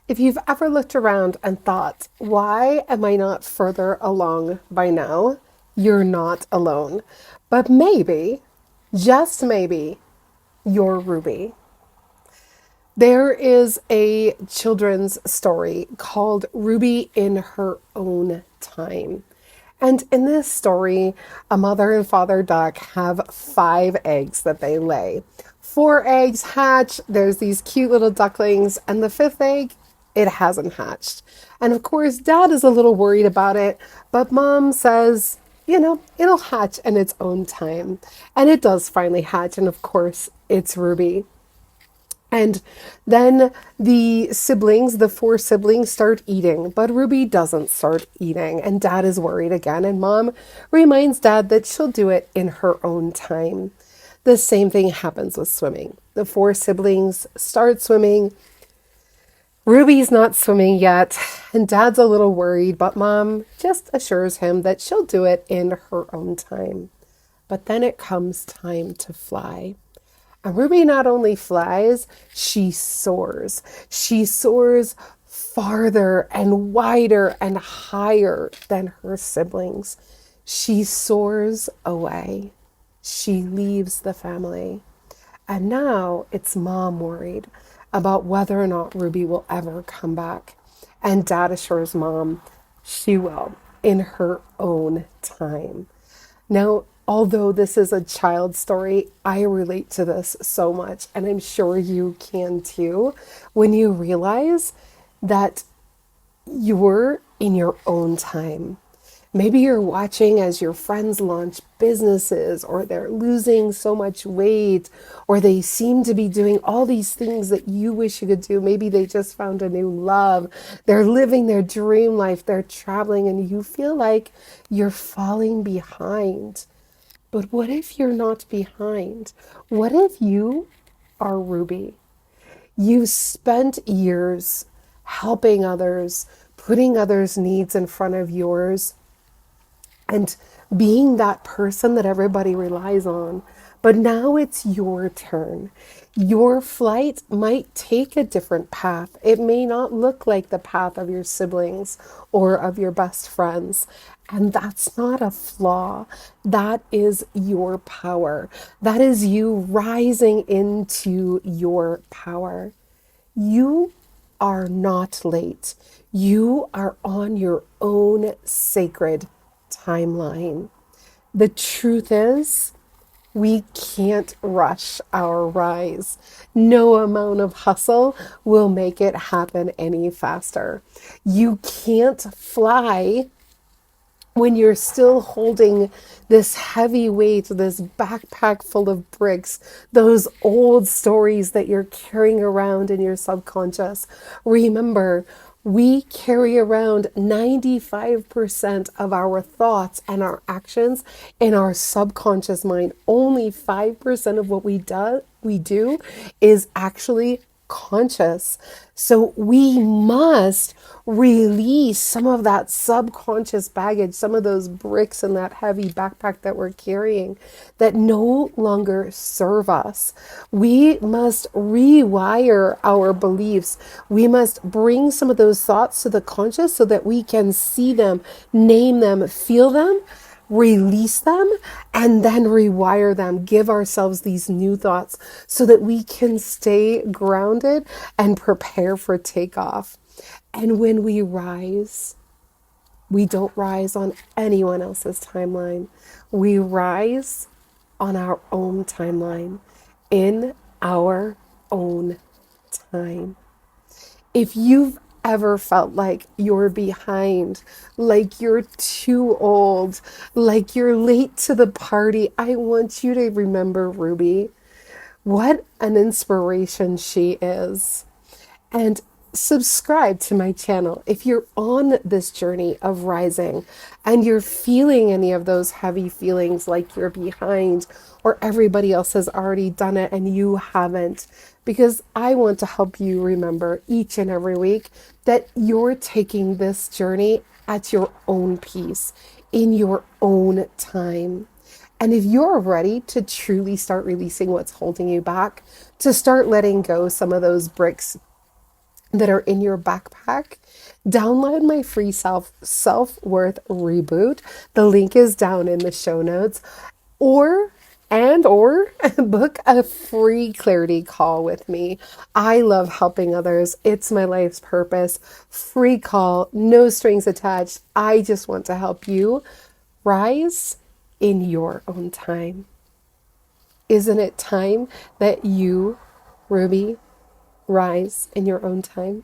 If you've ever looked around and thought, why am I not further along by now? You're not alone. But maybe, just maybe, you're Ruby. There is a children's story called Ruby in Her Own Time. And in this story, a mother and father duck have 5 eggs that they lay. 4 eggs hatch, there's these cute little ducklings, and the 5th egg, it hasn't hatched. And of course, dad is a little worried about it, but mom says, it'll hatch in its own time. And it does finally hatch, and of course, it's Ruby. And then the 4 siblings start eating, but Ruby doesn't start eating, and dad is worried again, and mom reminds dad that she'll do it in her own time. The same thing happens with swimming. The 4 siblings start swimming. Ruby's not swimming yet, and dad's a little worried, but mom just assures him that she'll do it in her own time. But then it comes time to fly. And Ruby not only flies, she soars. She soars farther and wider and higher than her siblings. She soars away. She leaves the family. And now it's mom worried about whether or not Ruby will ever come back. And dad assures mom she will in her own time. Now, although this is a child story, I relate to this so much, and I'm sure you can too, when you realize that you're in your own time. Maybe you're watching as your friends launch businesses, or they're losing so much weight, or they seem to be doing all these things that you wish you could do. Maybe they just found a new love. They're living their dream life. They're traveling, and you feel like you're falling behind. But what if you're not behind? What if you are Ruby? You spent years helping others, putting others' needs in front of yours, and being that person that everybody relies on. But now it's your turn. Your flight might take a different path. It may not look like the path of your siblings or of your best friends. And that's not a flaw. That is your power. That is you rising into your power. You are not late. You are on your own sacred timeline. The truth is, we can't rush our rise. No amount of hustle will make it happen any faster. You can't fly when you're still holding this heavy weight, this backpack full of bricks, those old stories that you're carrying around in your subconscious. Remember, we carry around 95% of our thoughts and our actions in our subconscious mind. Only 5% of what we do is actually conscious. So we must release some of that subconscious baggage, some of those bricks in that heavy backpack that we're carrying that no longer serve us. We must rewire our beliefs. We must bring some of those thoughts to the conscious so that we can see them, name them, feel them, release them, and then rewire them, give ourselves these new thoughts so that we can stay grounded and prepare for takeoff. And when we rise, we don't rise on anyone else's timeline. We rise on our own timeline, in our own time. If you've ever felt like you're behind, like you're too old, like you're late to the party, I want you to remember Ruby. What an inspiration she is. And subscribe to my channel if you're on this journey of rising and you're feeling any of those heavy feelings like you're behind or everybody else has already done it and you haven't. Because I want to help you remember each and every week that you're taking this journey at your own pace, in your own time. And if you're ready to truly start releasing what's holding you back, to start letting go some of those bricks that are in your backpack, download my free self-worth reboot. The link is down in the show notes. Or book a free clarity call with me. I love helping others. It's my life's purpose. Free call, no strings attached. I just want to help you rise in your own time. Isn't it time that you, Ruby, rise in your own time?